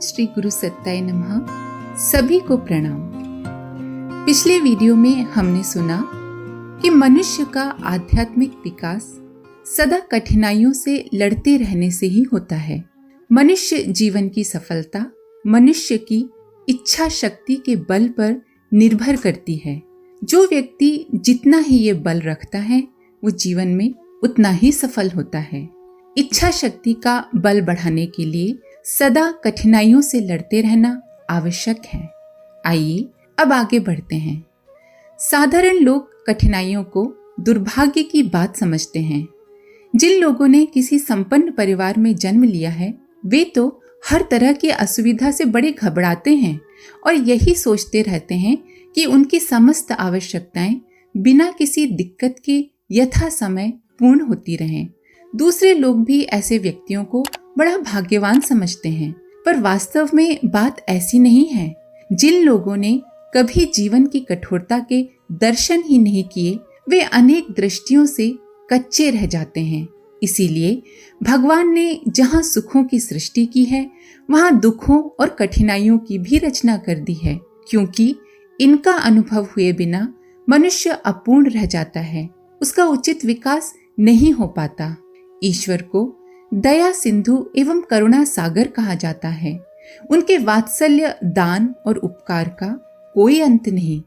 श्री गुरु सत्ताय नमः। सभी को प्रणाम। पिछले वीडियो में हमने सुना कि मनुष्य का आध्यात्मिक विकास सदा कठिनाइयों से लड़ते रहने से ही होता है। मनुष्य जीवन की सफलता मनुष्य की इच्छा शक्ति के बल पर निर्भर करती है। जो व्यक्ति जितना ही ये बल रखता है वो जीवन में उतना ही सफल होता है। इच्छा शक्ति का बल बढ़ाने के लिए सदा कठिनाइयों से लड़ते रहना आवश्यक है। आइए अब आगे बढ़ते हैं। साधारण लोग कठिनाइयों को दुर्भाग्य की बात समझते हैं। जिन लोगों ने किसी संपन्न परिवार में जन्म लिया है वे तो हर तरह की असुविधा से बड़े घबराते हैं और यही सोचते रहते हैं कि उनकी समस्त आवश्यकताएं बिना किसी दिक्कत के यथा समय पूर्ण होती रहें। दूसरे लोग भी ऐसे व्यक्तियों को बड़ा भाग्यवान समझते हैं, पर वास्तव में बात ऐसी नहीं है। जिन लोगों ने कभी जीवन की कठोरता के दर्शन ही नहीं किए वे अनेक दृष्टियों से कच्चे रह जाते हैं। इसीलिए भगवान ने जहाँ सुखों की सृष्टि की है वहाँ दुखों और कठिनाइयों की भी रचना कर दी है, क्योंकि इनका अनुभव हुए बिना मनुष्य अपूर्ण रह जाता है, उसका उचित विकास नहीं हो पाता। ईश्वर को दया सिंधु एवं करुणा सागर कहा जाता है। उनके वात्सल्य दान और उपकार का कोई अंत नहीं।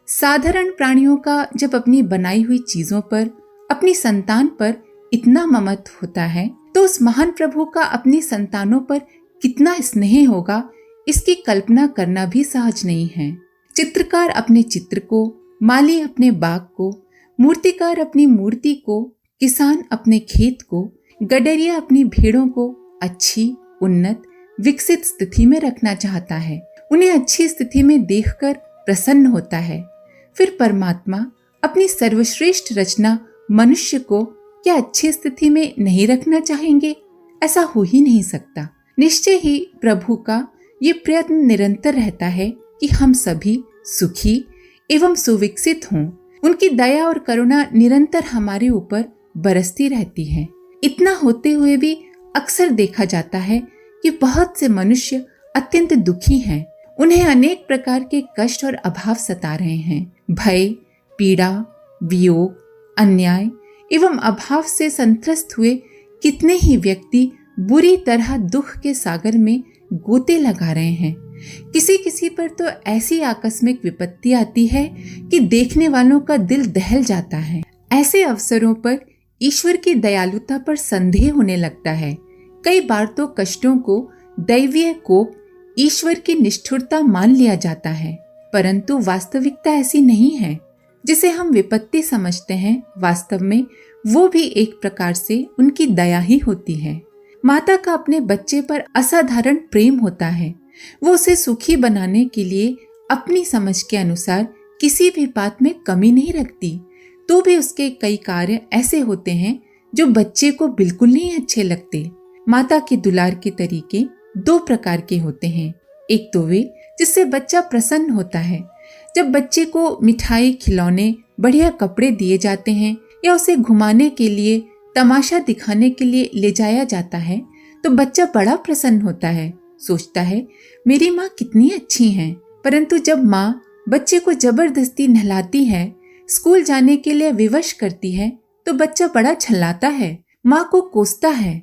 साधारण प्राणियों का जब अपनी बनाई हुई चीजों पर अपनी संतान पर इतना ममत्व होता है तो उस महान प्रभु का अपनी संतानों पर कितना स्नेह होगा इसकी कल्पना करना भी सहज नहीं है। चित्रकार अपने चित्र को, माली अपने बाग को, मूर्तिकार अपनी मूर्ति को, किसान अपने खेत को, गडरिया अपनी भेड़ों को अच्छी, उन्नत, विकसित स्थिति में रखना चाहता है। उन्हें अच्छी स्थिति में देखकर प्रसन्न होता है। फिर परमात्मा अपनी सर्वश्रेष्ठ रचना मनुष्य को क्या अच्छी स्थिति में नहीं रखना चाहेंगे? ऐसा हो ही नहीं सकता। निश्चय ही प्रभु का ये प्रयत्न निरंतर रहता है कि हम सभी सुखी एवं सुविकसित हों। उनकी दया और करुणा निरंतर हमारे ऊपर बरसती रहती है। इतना होते हुए भी अक्सर देखा जाता है कि बहुत से मनुष्य अत्यंत दुखी हैं। उन्हें अनेक प्रकार के कष्ट और अभाव सता रहे हैं। भय, पीड़ा, वियोग, अन्याय एवं अभाव से संत्रस्त हुए कितने ही व्यक्ति बुरी तरह दुख के सागर में गोते लगा रहे हैं। किसी किसी पर तो ऐसी आकस्मिक विपत्ति आती है कि देखने वालों का दिल दहल जाता है। ऐसे अवसरों पर ईश्वर की दयालुता पर संदेह होने लगता है। कई बार तो कष्टों को दैवीय कोप, ईश्वर की निष्ठुरता मान लिया जाता है, परंतु वास्तविकता ऐसी नहीं है। जिसे हम विपत्ति समझते हैं वास्तव में वो भी एक प्रकार से उनकी दया ही होती है। माता का अपने बच्चे पर असाधारण प्रेम होता है। वो उसे सुखी बनाने के लिए अपनी समझ के अनुसार किसी भी बात में कमी नहीं रखती, तो भी उसके कई कार्य ऐसे होते हैं जो बच्चे को बिल्कुल नहीं अच्छे लगते। माता के दुलार के तरीके दो प्रकार के होते हैं। एक तो वे जिससे बच्चा प्रसन्न होता है। जब बच्चे को मिठाई, खिलौने, बढ़िया कपड़े दिए जाते हैं या उसे घुमाने के लिए, तमाशा दिखाने के लिए ले जाया जाता है तो बच्चा बड़ा प्रसन्न होता है, सोचता है मेरी माँ कितनी अच्छी है। परंतु जब माँ बच्चे को जबरदस्ती नहलाती है, स्कूल जाने के लिए विवश करती है तो बच्चा बड़ा झल्लाता है, माँ को कोसता है।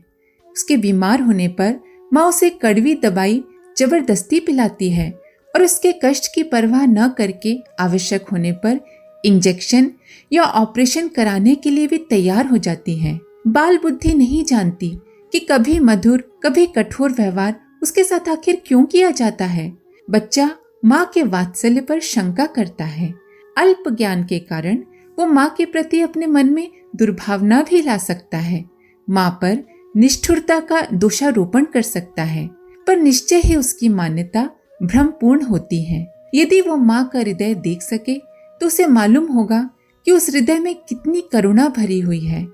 उसके बीमार होने पर माँ उसे कड़वी दवाई जबरदस्ती पिलाती है और उसके कष्ट की परवाह न करके आवश्यक होने पर इंजेक्शन या ऑपरेशन कराने के लिए भी तैयार हो जाती है। बाल बुद्धि नहीं जानती कि कभी मधुर कभी कठोर व्यवहार उसके साथ आखिर क्यों किया जाता है। बच्चा माँ के वात्सल्य पर शंका करता है। अल्प ज्ञान के कारण वो माँ के प्रति अपने मन में दुर्भावना भी ला सकता है। माँ पर निष्ठुरता का दोषारोपण कर सकता है, पर निश्चय ही उसकी मान्यता भ्रमपूर्ण होती है। यदि वो माँ का हृदय देख सके तो उसे मालूम होगा कि उस हृदय में कितनी करुणा भरी हुई है,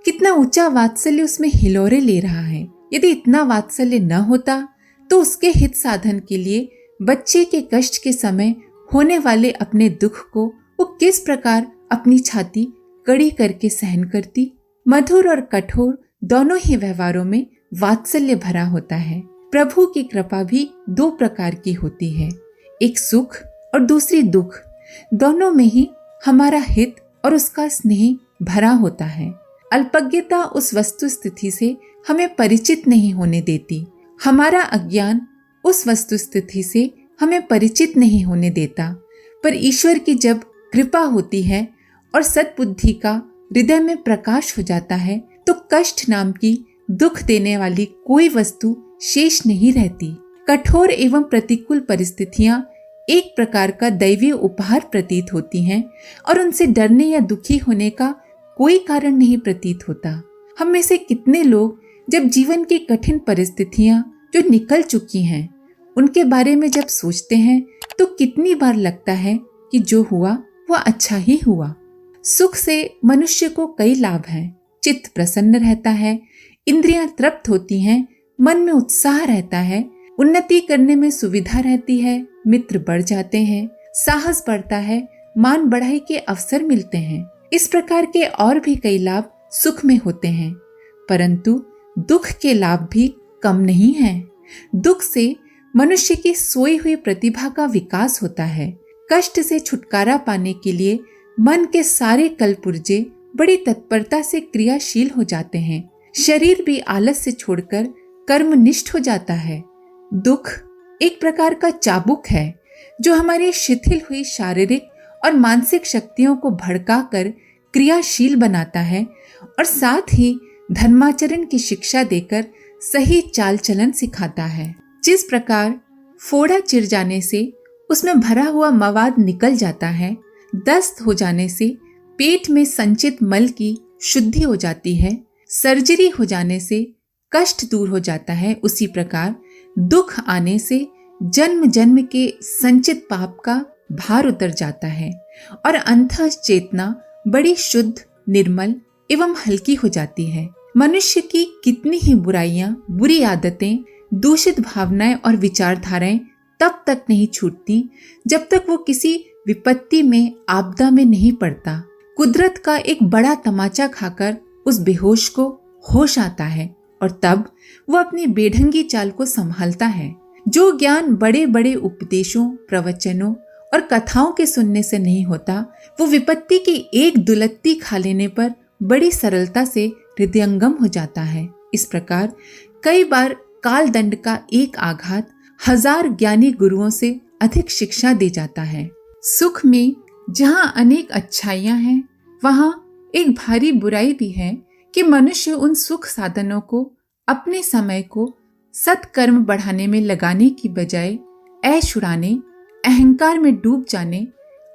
कितना ऊंचा वात्सल्य उसमें हिलोरे ले रहा है। यदि इतना वात्सल्य न होता तो उसके हित साधन के लिए बच्चे के कष्ट के समय होने वाले अपने दुख को वो किस प्रकार अपनी छाती कड़ी करके सहन करती। मधुर और कठोर दोनों ही व्यवहारों में वात्सल्य भरा होता है। प्रभु की कृपा भी दो प्रकार की होती है, एक सुख और दूसरी दुख। दोनों में ही हमारा हित और उसका स्नेह भरा होता है। अल्पज्ञता उस वस्तु स्थिति से हमें परिचित नहीं होने देती, हमारा अज्ञान उस वस्तु स्थिति से हमें परिचित नहीं होने देता। पर ईश्वर की जब कृपा होती है और सद्बुद्धि का हृदय में प्रकाश हो जाता है, तो कष्ट नाम की दुख देने वाली कोई वस्तु शेष नहीं रहती। कठोर एवं प्रतिकूल परिस्थितियां एक प्रकार का दैवीय उपहार प्रतीत होती हैं और उनसे डरने या दुखी होने का कोई कारण नहीं प्रतीत होता। हम में से कितने लोग जब जीवन की कठिन परिस्थितियां जो निकल चुकी हैं उनके बारे में जब सोचते हैं तो कितनी बार लगता है कि जो हुआ वह अच्छा ही हुआ। सुख से मनुष्य को कई लाभ हैं। चित्त प्रसन्न रहता है, इंद्रियां तृप्त होती हैं, मन में उत्साह रहता है, उन्नति करने में सुविधा रहती है, मित्र बढ़ जाते हैं, साहस बढ़ता है, मान बढ़ाई के अवसर मिलते हैं। इस प्रकार के और भी कई लाभ सुख में होते हैं, परंतु दुख के लाभ भी कम नहीं हैं। दुख से मनुष्य की सोई हुई प्रतिभा का विकास होता है। कष्ट से छुटकारा पाने के लिए मन के सारे कलपुर्जे बड़ी तत्परता से क्रियाशील हो जाते हैं। शरीर भी आलस से छोड़कर कर्मनिष्ठ हो जाता है। दुख एक प्रकार का चाबुक है जो हमारी शिथिल हुई शारीरिक और मानसिक शक्तियों को भड़काकर क्रियाशील बनाता है और साथ ही धर्माचरण की शिक्षा देकर सही चाल चलन सिखाता है। जिस प्रकार फोड़ा चिर जाने से उसमें भरा हुआ मवाद निकल जाता है, दस्त हो जाने से पेट में संचित मल की शुद्धि हो जाती है, सर्जरी हो जाने से कष्ट दूर हो जाता है, उसी प्रकार दुख आने से जन्म जन्म के संचित पाप का भार उतर जाता है और अंतः चेतना बड़ी शुद्ध, निर्मल एवं हल्की हो जाती है। मनुष्य की कितनी ही बुराइयां, बुरी आदतें, दूषित भावनाएं और विचारधाराएं तब तक नहीं छूटती जब तक वो किसी विपत्ति में, आपदा में नहीं पड़ता। कुदरत का एक बड़ा तमाचा खाकर उस बेहोश को होश आता है और तब वो अपनी बेढंगी चाल को संभालता है। जो ज्ञान बड़े बड़े उपदेशों, प्रवचनों और कथाओं के सुनने से नहीं होता, वो विपत्ति की एक दुलत्ती खा लेने पर बड़ी सरलता से हृदयंगम हो जाता है। इस प्रकार कई बार काल दंड का एक आघात 1000 ज्ञानी गुरुओं से अधिक शिक्षा दे जाता है। सुख में जहाँ अनेक अच्छाइयाँ हैं, वहाँ एक भारी बुराई भी है कि मनुष्य उन सुख साधनों को अपने समय को सत्कर्म बढ़ाने में लगाने की बजाय ऐश उड़ाने, अहंकार में डूब जाने,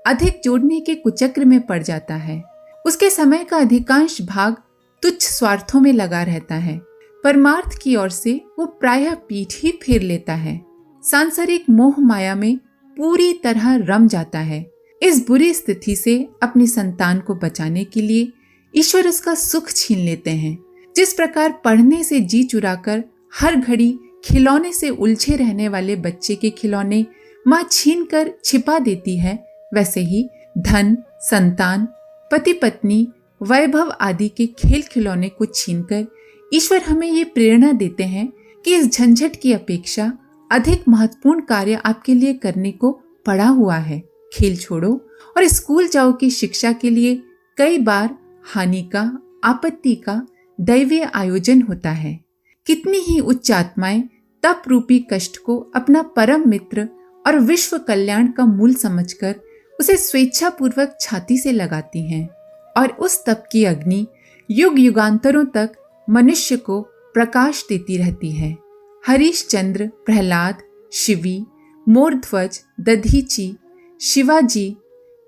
अधिक जोड़ने के कुचक्र में पड़ जाता है। उसके समय का अधिकांश भाग तुच्छ स्वार्थों में लगा रहता है। परमार्थ की ओर से वो प्रायः पीठ ही फेर लेता है, सांसारिक मोह माया में पूरी तरह रम जाता है। इस बुरी स्थिति से अपनी संतान को बचाने के लिए ईश्वर उसका सुख छीन लेते हैं। जिस प्रकार पढ़ने से जी चुराकर हर घड़ी खिलौने से उलझे रहने वाले बच्चे के खिलौने माँ छीन कर छिपा देती है, वैसे ही धन, संतान, पति पत्नी, वैभव आदि के खेल खिलौने को छीनकर ईश्वर हमें ये प्रेरणा देते हैं कि इस झंझट की अपेक्षा अधिक महत्वपूर्ण कार्य आपके लिए करने को पड़ा हुआ है। खेल छोड़ो और स्कूल जाओ की शिक्षा के लिए कई बार हानि का, आपत्ति का दैवीय आयोजन होता है। कितनी ही उच्च आत्माएं तप रूपी कष्ट को अपना परम मित्र और विश्व कल्याण का मूल समझकर उसे स्वेच्छापूर्वक छाती से लगाती हैं और उस तप की अग्नि युग युगांतरों तक मनुष्य को प्रकाश देती रहती है। हरिश्चंद्र, प्रहलाद, शिवी, मोरध्वज, दधीची, शिवाजी,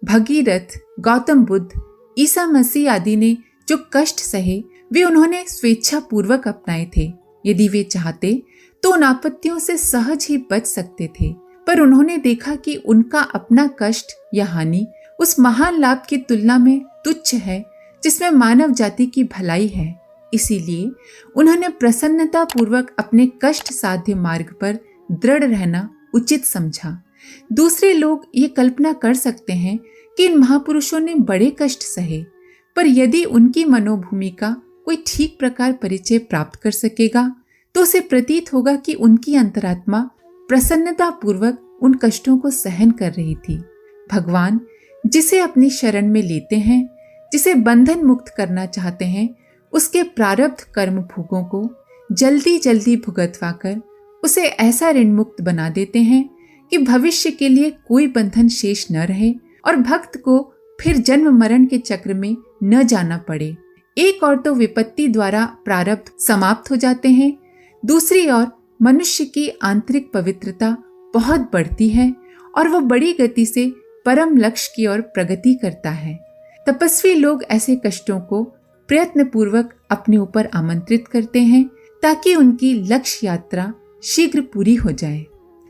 भगीरथ, गौतम बुद्ध, ईसा मसीह आदि ने जो कष्ट सहे वे उन्होंने स्वेच्छापूर्वक अपनाए थे। यदि वे चाहते तो उन आपत्तियों से सहज ही बच सकते थे, पर उन्होंने देखा कि उनका अपना कष्ट या हानि उस महान लाभ की तुलना में तुच्छ है जिसमें मानव जाति की भलाई है। इसीलिए उन्होंने प्रसन्नता पूर्वक अपने कष्ट साध्य मार्ग पर दृढ़ रहना उचित समझा। दूसरे लोग ये कल्पना कर सकते हैं कि इन महापुरुषों ने बड़े कष्ट सहे, पर यदि उनकी मनोभूमि का कोई ठीक प्रकार परिचय प्राप्त कर सकेगा तो उसे प्रतीत होगा कि उनकी अंतरात्मा प्रसन्नता पूर्वक उन कष्टों को सहन कर रही थी। भगवान जिसे अपनी शरण में लेते हैं, जिसे बंधन मुक्त करना चाहते हैं, उसके प्रारब्ध कर्म भोगों को जल्दी जल्दी भुगतवाकर उसे ऐसा ऋण मुक्त बना देते हैं कि भविष्य के लिए कोई बंधन शेष न रहे और भक्त को फिर जन्म मरण के चक्र में न जाना पड़े। एक और तो विपत्ति द्वारा प्रारब्ध समाप्त हो जाते हैं, दूसरी ओर मनुष्य की आंतरिक पवित्रता बहुत बढ़ती है और वह बड़ी गति से परम लक्ष्य की ओर प्रगति करता है। तपस्वी लोग ऐसे कष्टों को प्रयत्न पूर्वक अपने ऊपर आमंत्रित करते हैं ताकि उनकी लक्ष्य यात्रा शीघ्र पूरी हो जाए।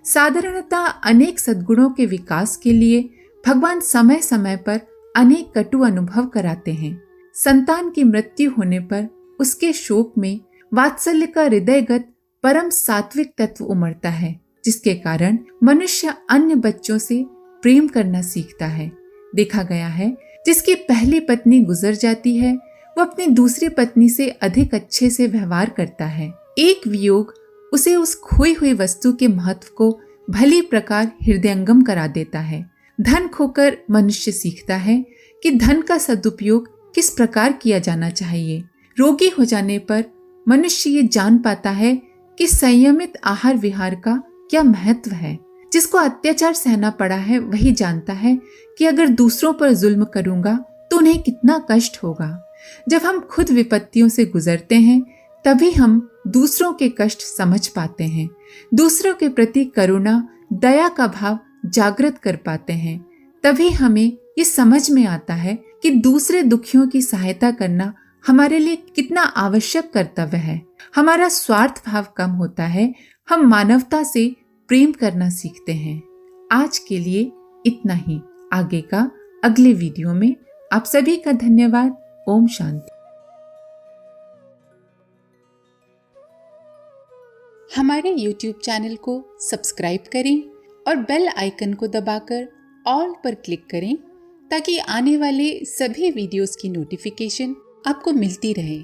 साधारणतः अनेक सद्गुणों के विकास के लिए भगवान समय समय पर अनेक कटु अनुभव कराते हैं। संतान की मृत्यु होने पर उसके शोक में वात्सल्य का हृदयगत परम सात्विक तत्व उमड़ता है, जिसके कारण मनुष्य अन्य बच्चों से प्रेम करना सीखता है। देखा गया है, जिसकी पहली पत्नी गुजर जाती है वो अपनी दूसरी पत्नी से अधिक अच्छे से व्यवहार करता है। एक वियोग उसे उस खोई हुई वस्तु के महत्व को भली प्रकार हृदयंगम करा देता है। धन खोकर मनुष्य सीखता है कि धन का सदुपयोग किस प्रकार किया जाना चाहिए। रोगी हो जाने पर मनुष्य ये जान पाता है कि संयमित आहार विहार का क्या महत्व है। जिसको अत्याचार सहना पड़ा है वही जानता है कि अगर दूसरों पर जुल्म करूंगा तो उन्हें कितना कष्ट होगा। जब हम खुद विपत्तियों से गुजरते हैं तभी हम दूसरों के कष्ट समझ पाते हैं, दूसरों के प्रति करुणा दया का भाव जागृत कर पाते हैं। तभी हमें ये समझ में आता है कि दूसरे दुखियों की सहायता करना हमारे लिए कितना आवश्यक कर्तव्य है। हमारा स्वार्थ भाव कम होता है, हम मानवता से प्रेम करना सीखते हैं। आज के लिए इतना ही। आगे का अगले वीडियो में आप सभी का धन्यवाद। ओम शांति। हमारे YouTube चैनल को सब्सक्राइब करें और बेल आइकन को दबाकर ऑल पर क्लिक करें ताकि आने वाले सभी वीडियोस की नोटिफिकेशन आपको मिलती रहे।